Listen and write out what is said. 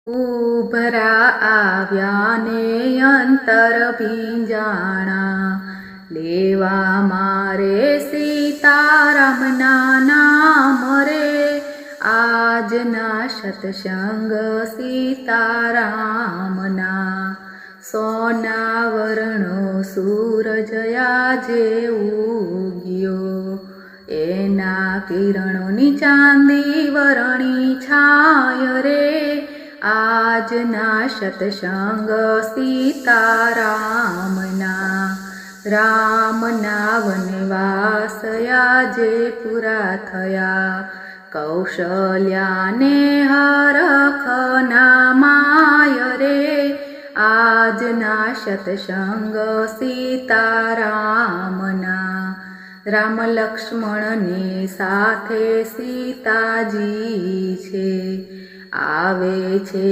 ઉભરા આવ્યા ને અંતર ભીંજાણા, લેવા મારે સીતારામના નામ રે, આજના સત્સંગ સીતારામના. સોના વર્ણો સૂરજ આજે ઉગ્યો, એના કિરણોની ચાંદી વરણી છાય રે, આજના સત્સંગ સીતારામના. રામના વનવાસ આજે પૂરા થયા, કૌશલ્યાને હરખના માય રે, આજના સત્સંગ સીતારામના. રામ લક્ષ્મણને સાથે સીતાજી છે, આવે છે